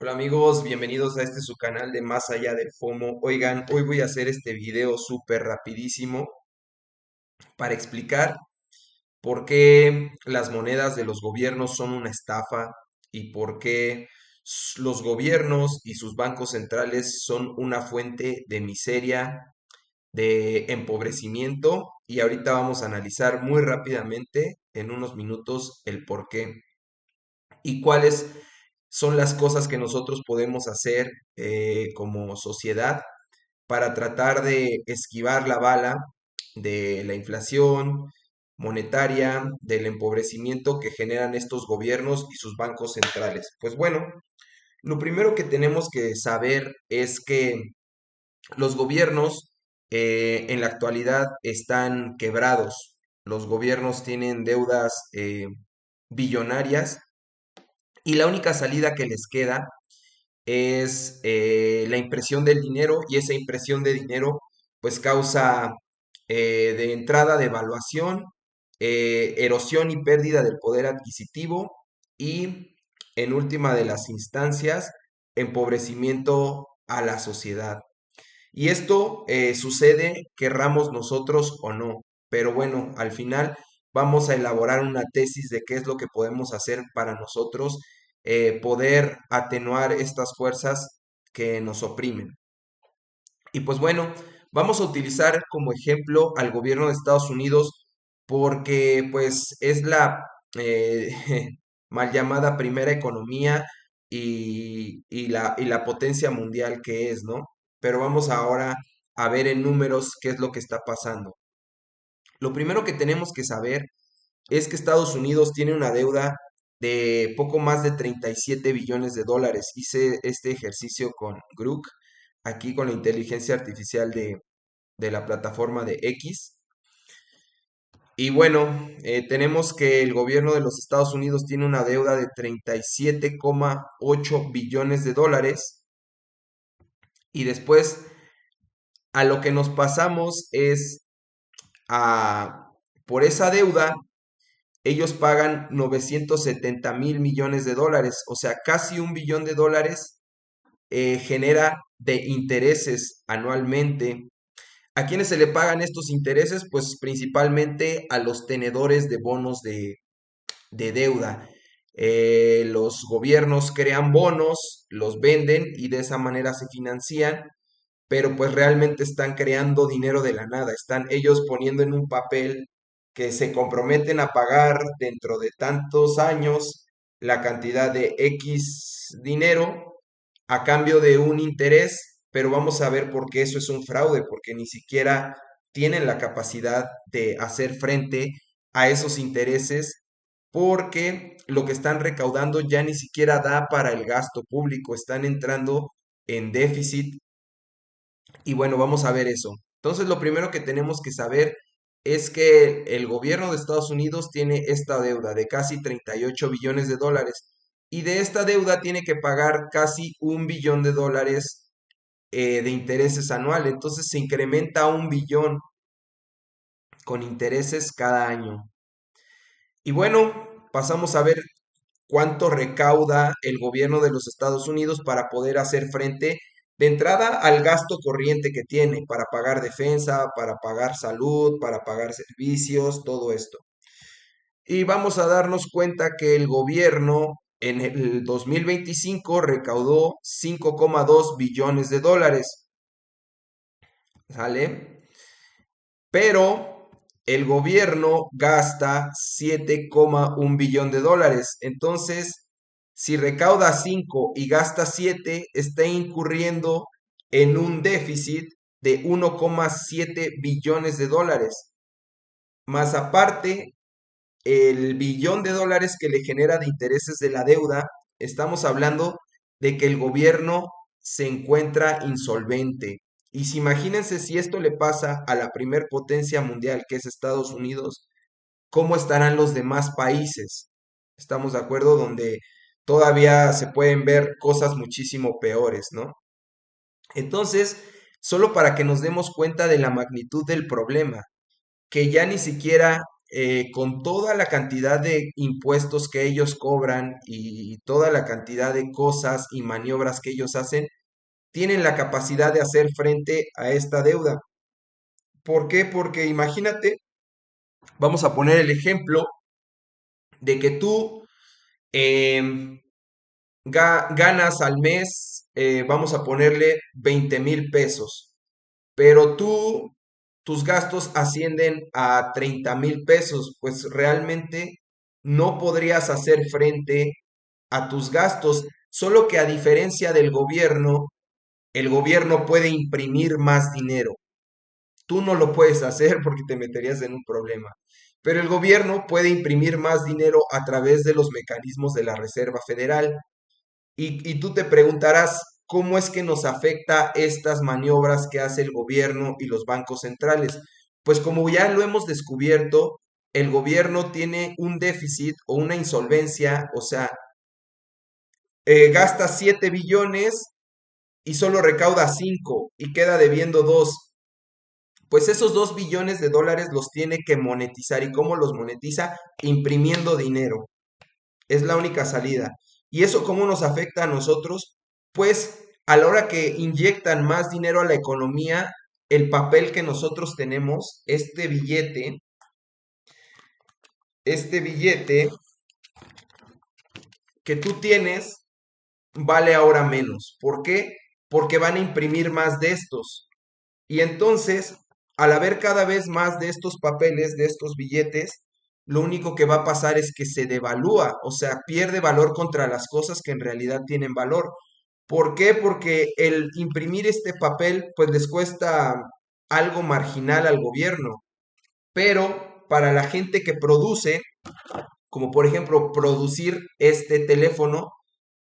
Hola amigos, bienvenidos a este su canal de Más Allá del FOMO. Oigan, hoy voy a hacer este video súper rapidísimo para explicar por qué las monedas de los gobiernos son una estafa y por qué los gobiernos y sus bancos centrales son una fuente de miseria, de empobrecimiento. Y ahorita vamos a analizar muy rápidamente, en unos minutos, el por qué y cuáles son las cosas que nosotros podemos hacer como sociedad para tratar de esquivar la bala de la inflación monetaria, del empobrecimiento que generan estos gobiernos y sus bancos centrales. Pues bueno, lo primero que tenemos que saber es que los gobiernos en la actualidad están quebrados. Los gobiernos tienen deudas billonarias y la única salida que les queda es la impresión del dinero, y esa impresión de dinero pues causa de entrada devaluación, erosión y pérdida del poder adquisitivo y en última de las instancias empobrecimiento a la sociedad. Y esto sucede querramos nosotros o no, pero bueno, al final vamos a elaborar una tesis de qué es lo que podemos hacer para nosotros poder atenuar estas fuerzas que nos oprimen. Y pues bueno, vamos a utilizar como ejemplo al gobierno de Estados Unidos porque pues es la eh, mal llamada primera economía y la potencia mundial que es, ¿no? Pero vamos ahora a ver en números qué es lo que está pasando. Lo primero que tenemos que saber es que Estados Unidos tiene una deuda de poco más de 37 billones de dólares. Hice este ejercicio con Grook, aquí con la inteligencia artificial de la plataforma de X. Y bueno, tenemos que el gobierno de los Estados Unidos tiene una deuda de 37,8 billones de dólares. Y después a lo que nos pasamos es a, por esa deuda, ellos pagan 970.000 millones de dólares, o sea, casi un billón de dólares genera de intereses anualmente. ¿A quiénes se le pagan estos intereses? Pues principalmente a los tenedores de bonos de deuda. Los gobiernos crean bonos, los venden y de esa manera se financian, pero pues realmente están creando dinero de la nada, están ellos poniendo en un papel que se comprometen a pagar dentro de tantos años la cantidad de X dinero a cambio de un interés, pero vamos a ver por qué eso es un fraude, porque ni siquiera tienen la capacidad de hacer frente a esos intereses, porque lo que están recaudando ya ni siquiera da para el gasto público, están entrando en déficit. Y bueno, vamos a ver eso. Entonces, lo primero que tenemos que saber es que el gobierno de Estados Unidos tiene esta deuda de casi 38 billones de dólares, y de esta deuda tiene que pagar casi un billón de dólares de intereses anuales. Entonces se incrementa a un billón con intereses cada año. Y bueno, pasamos a ver cuánto recauda el gobierno de los Estados Unidos para poder hacer frente de entrada al gasto corriente que tiene para pagar defensa, para pagar salud, para pagar servicios, todo esto. Y vamos a darnos cuenta que el gobierno en el 2025 recaudó 5,2 billones de dólares, ¿sale? Pero el gobierno gasta 7,1 billón de dólares. Entonces, si recauda 5 y gasta 7, está incurriendo en un déficit de 1,7 billones de dólares. Más aparte, el billón de dólares que le genera de intereses de la deuda, estamos hablando de que el gobierno se encuentra insolvente. Y si imagínense si esto le pasa a la primer potencia mundial, que es Estados Unidos, ¿cómo estarán los demás países? Estamos de acuerdo, donde todavía se pueden ver cosas muchísimo peores, ¿no? Entonces, solo para que nos demos cuenta de la magnitud del problema, que ya ni siquiera con toda la cantidad de impuestos que ellos cobran y toda la cantidad de cosas y maniobras que ellos hacen, tienen la capacidad de hacer frente a esta deuda. ¿Por qué? Porque imagínate, vamos a poner el ejemplo de que tú em, ganas al mes, vamos a ponerle 20,000 pesos, pero tus gastos ascienden a 30,000 pesos, pues realmente no podrías hacer frente a tus gastos, solo que a diferencia del gobierno, el gobierno puede imprimir más dinero. Tú no lo puedes hacer porque te meterías en un problema. Pero el gobierno puede imprimir más dinero a través de los mecanismos de la Reserva Federal. Y tú te preguntarás, ¿cómo es que nos afecta estas maniobras que hace el gobierno y los bancos centrales? Pues como ya lo hemos descubierto, el gobierno tiene un déficit o una insolvencia, o sea, gasta 7 billones y solo recauda 5 y queda debiendo 2. Pues esos 2 billones de dólares los tiene que monetizar. ¿Y cómo los monetiza? Imprimiendo dinero. Es la única salida. ¿Y eso cómo nos afecta a nosotros? Pues a la hora que inyectan más dinero a la economía, el papel que nosotros tenemos, este billete que tú tienes, vale ahora menos. ¿Por qué? Porque van a imprimir más de estos. Y entonces, al haber cada vez más de estos papeles, de estos billetes, lo único que va a pasar es que se devalúa, o sea, pierde valor contra las cosas que en realidad tienen valor. ¿Por qué? Porque el imprimir este papel, pues les cuesta algo marginal al gobierno, pero para la gente que produce, como por ejemplo producir este teléfono,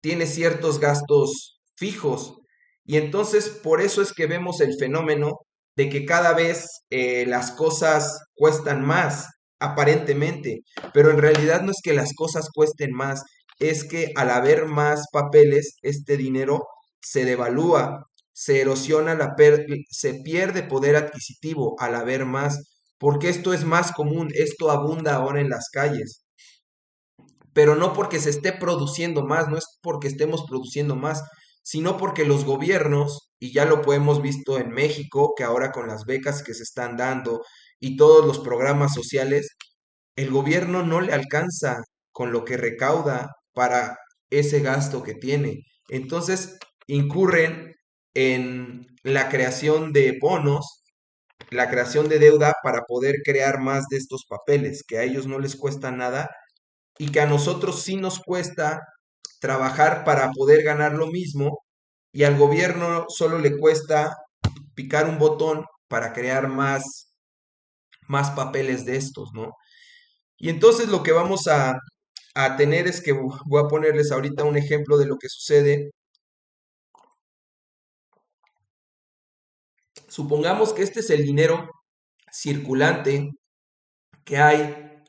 tiene ciertos gastos fijos. Y entonces por eso es que vemos el fenómeno de que cada vez las cosas cuestan más, aparentemente, pero en realidad no es que las cosas cuesten más, es que al haber más papeles, este dinero se devalúa, se erosiona, se pierde poder adquisitivo al haber más, porque esto es más común, esto abunda ahora en las calles, pero no porque se esté produciendo más, no es porque estemos produciendo más, sino porque los gobiernos, y ya lo hemos visto en México, que ahora con las becas que se están dando y todos los programas sociales, el gobierno no le alcanza con lo que recauda para ese gasto que tiene. Entonces incurren en la creación de bonos, la creación de deuda para poder crear más de estos papeles, que a ellos no les cuesta nada y que a nosotros sí nos cuesta trabajar para poder ganar lo mismo y al gobierno solo le cuesta picar un botón para crear más papeles de estos, ¿no? Y entonces lo que vamos a tener es que voy a ponerles ahorita un ejemplo de lo que sucede. Supongamos que este es el dinero circulante que hay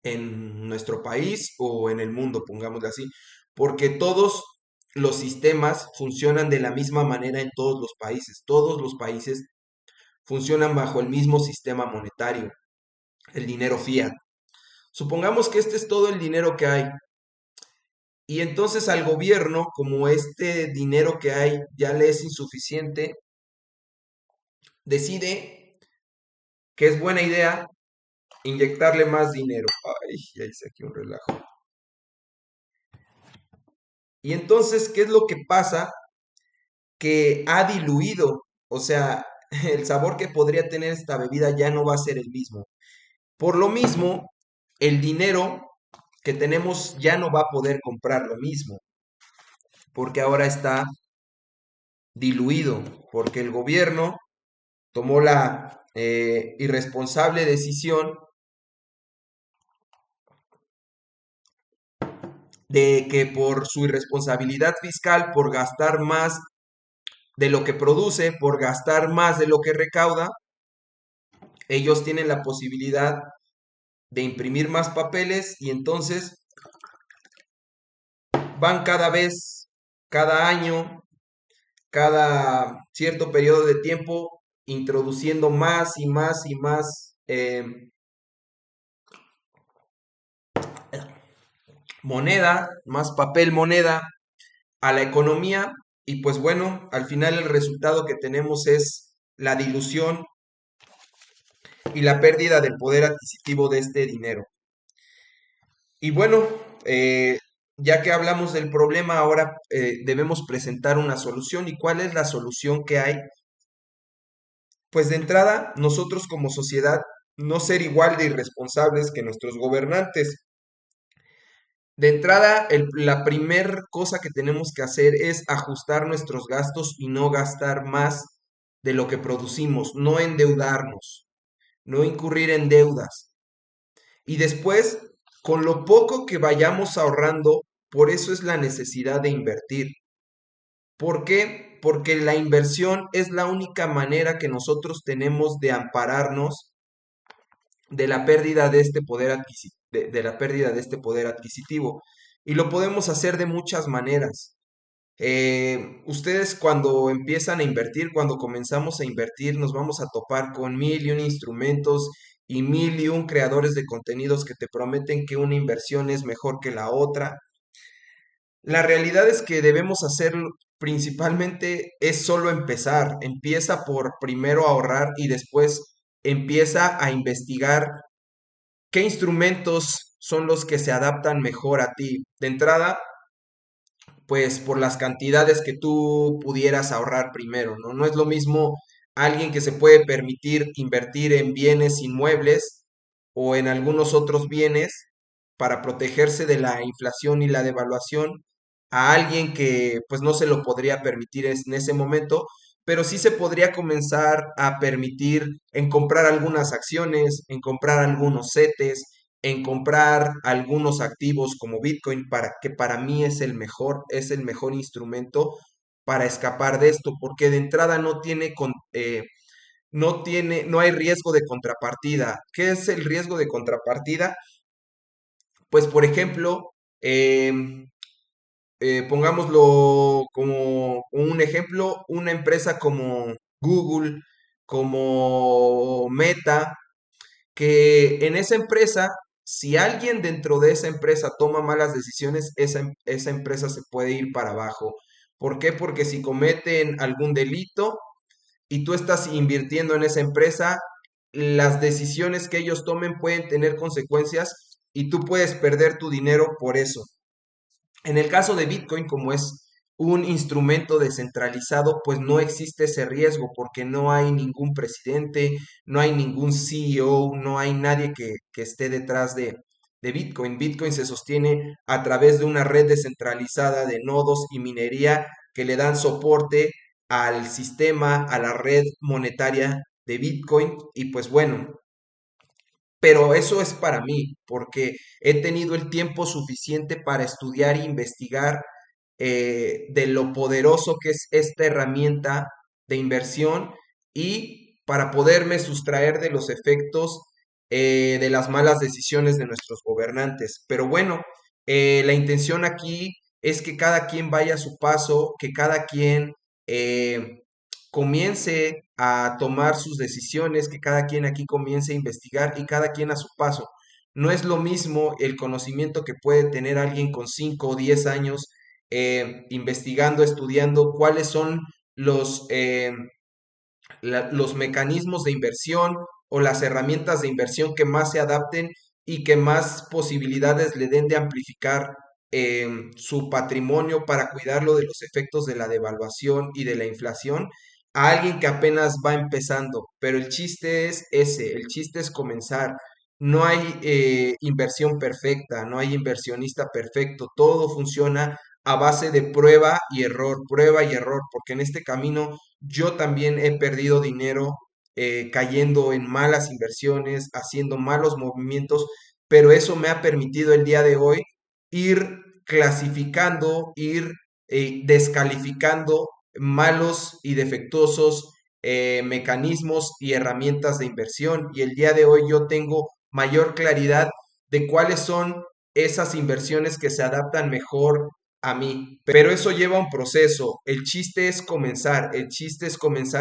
en nuestro país o en el mundo, pongámoslo así, porque todos los sistemas funcionan de la misma manera en todos los países. Todos los países funcionan bajo el mismo sistema monetario, el dinero fiat. Supongamos que este es todo el dinero que hay y entonces al gobierno, como este dinero que hay ya le es insuficiente, decide que es buena idea inyectarle más dinero. Ay, ya hice aquí un relajo. Y entonces, ¿qué es lo que pasa? Que ha diluido, o sea, el sabor que podría tener esta bebida ya no va a ser el mismo. Por lo mismo, el dinero que tenemos ya no va a poder comprar lo mismo, porque ahora está diluido, porque el gobierno tomó la irresponsable decisión de que por su irresponsabilidad fiscal, por gastar más de lo que produce, por gastar más de lo que recauda, ellos tienen la posibilidad de imprimir más papeles y entonces van cada vez, cada año, cada cierto periodo de tiempo, introduciendo más y más y más moneda, más papel moneda a la economía y pues bueno, al final el resultado que tenemos es la dilución y la pérdida del poder adquisitivo de este dinero. Y bueno, ya que hablamos del problema, ahora debemos presentar una solución. ¿Y cuál es la solución que hay? Pues de entrada, nosotros como sociedad, no ser igual de irresponsables que nuestros gobernantes. De entrada, la primer cosa que tenemos que hacer es ajustar nuestros gastos y no gastar más de lo que producimos, no endeudarnos, no incurrir en deudas. Y después, con lo poco que vayamos ahorrando, por eso es la necesidad de invertir. ¿Por qué? Porque la inversión es la única manera que nosotros tenemos de ampararnos de la pérdida de este poder de la pérdida de este poder adquisitivo. Y lo podemos hacer de muchas maneras. Ustedes cuando empiezan a invertir, cuando comenzamos a invertir, nos vamos a topar con mil y un instrumentos y mil y un creadores de contenidos que te prometen que una inversión es mejor que la otra. La realidad es que debemos hacer principalmente es solo empezar. Empieza por primero ahorrar y después empieza a investigar qué instrumentos son los que se adaptan mejor a ti. De entrada, pues por las cantidades que tú pudieras ahorrar primero, ¿no? No es lo mismo alguien que se puede permitir invertir en bienes inmuebles o en algunos otros bienes para protegerse de la inflación y la devaluación a alguien que pues no se lo podría permitir en ese momento, pero sí se podría comenzar a permitir en comprar algunas acciones, en comprar algunos CETES, en comprar algunos activos como Bitcoin para que para mí es el mejor instrumento para escapar de esto, porque de entrada no hay riesgo de contrapartida. ¿Qué es el riesgo de contrapartida? Pues por ejemplo, pongámoslo como un ejemplo, una empresa como Google, como Meta, que en esa empresa, si alguien dentro de esa empresa toma malas decisiones, esa empresa se puede ir para abajo. ¿Por qué? Porque si cometen algún delito y tú estás invirtiendo en esa empresa, las decisiones que ellos tomen pueden tener consecuencias y tú puedes perder tu dinero por eso. En el caso de Bitcoin, como es un instrumento descentralizado, pues no existe ese riesgo porque no hay ningún presidente, no hay ningún CEO, no hay nadie que esté detrás de Bitcoin. Bitcoin se sostiene a través de una red descentralizada de nodos y minería que le dan soporte al sistema, a la red monetaria de Bitcoin. Y pues bueno, pero eso es para mí, porque he tenido el tiempo suficiente para estudiar e investigar de lo poderoso que es esta herramienta de inversión y para poderme sustraer de los efectos de las malas decisiones de nuestros gobernantes. Pero bueno, la intención aquí es que cada quien vaya a su paso, que cada quien comience a tomar sus decisiones, que cada quien aquí comience a investigar y cada quien a su paso. No es lo mismo el conocimiento que puede tener alguien con 5 o 10 años investigando, estudiando cuáles son los, los mecanismos de inversión o las herramientas de inversión que más se adapten y que más posibilidades le den de amplificar su patrimonio para cuidarlo de los efectos de la devaluación y de la inflación a alguien que apenas va empezando. Pero el chiste es ese, el chiste es comenzar. No hay inversión perfecta, no hay inversionista perfecto, todo funciona a base de prueba y error, porque en este camino yo también he perdido dinero cayendo en malas inversiones, haciendo malos movimientos, pero eso me ha permitido el día de hoy ir clasificando, ir descalificando malos y defectuosos mecanismos y herramientas de inversión. Y el día de hoy yo tengo mayor claridad de cuáles son esas inversiones que se adaptan mejor a mí. Pero eso lleva un proceso. El chiste es comenzar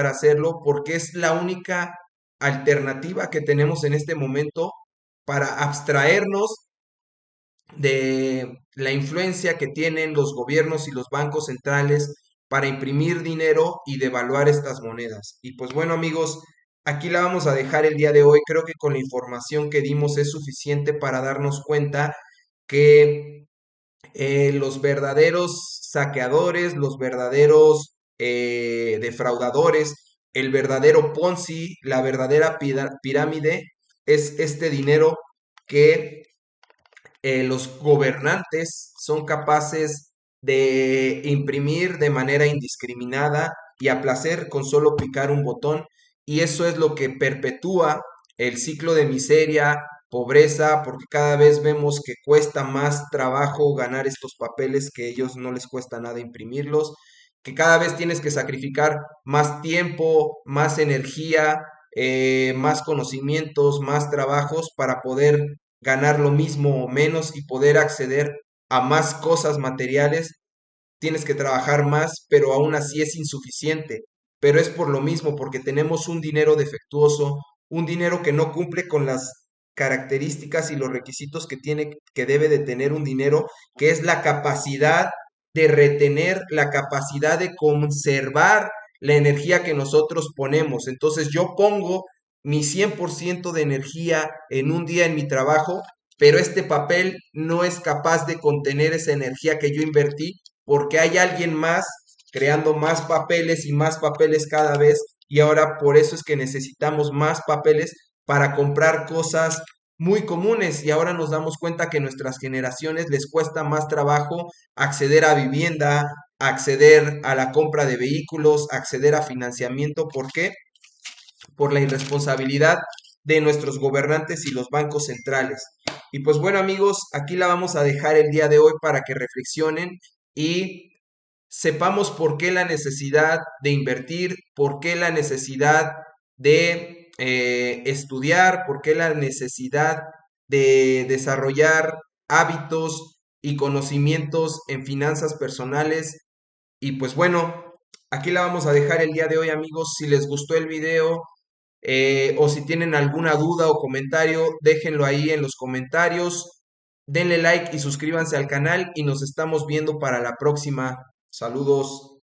a hacerlo porque es la única alternativa que tenemos en este momento para abstraernos de la influencia que tienen los gobiernos y los bancos centrales para imprimir dinero y devaluar estas monedas. Y pues bueno, amigos, aquí la vamos a dejar el día de hoy. Creo que con la información que dimos es suficiente para darnos cuenta que los verdaderos saqueadores, los verdaderos defraudadores, el verdadero Ponzi, la verdadera pirámide es este dinero que los gobernantes son capaces de imprimir de manera indiscriminada y a placer con solo picar un botón, y eso es lo que perpetúa el ciclo de miseria, pobreza, porque cada vez vemos que cuesta más trabajo ganar estos papeles, que a ellos no les cuesta nada imprimirlos, que cada vez tienes que sacrificar más tiempo, más energía, más conocimientos, más trabajos para poder ganar lo mismo o menos y poder acceder a más cosas materiales. Tienes que trabajar más, pero aún así es insuficiente. Pero es por lo mismo, porque tenemos un dinero defectuoso, un dinero que no cumple con las características y los requisitos que debe de tener un dinero, que es la capacidad de retener, la capacidad de conservar la energía que nosotros ponemos. Entonces yo pongo mi 100% de energía en un día en mi trabajo, pero este papel no es capaz de contener esa energía que yo invertí porque hay alguien más creando más papeles cada vez, y ahora por eso es que necesitamos más papeles para comprar cosas muy comunes, y ahora nos damos cuenta que a nuestras generaciones les cuesta más trabajo acceder a vivienda, acceder a la compra de vehículos, acceder a financiamiento. ¿Por qué? Por la irresponsabilidad de nuestros gobernantes y los bancos centrales. Y pues bueno, amigos, aquí la vamos a dejar el día de hoy para que reflexionen y sepamos por qué la necesidad de invertir, por qué la necesidad de estudiar, por qué la necesidad de desarrollar hábitos y conocimientos en finanzas personales. Y pues bueno, aquí la vamos a dejar el día de hoy, amigos. Si les gustó el video, o si tienen alguna duda o comentario, déjenlo ahí en los comentarios. Denle like y suscríbanse al canal y nos estamos viendo para la próxima. Saludos.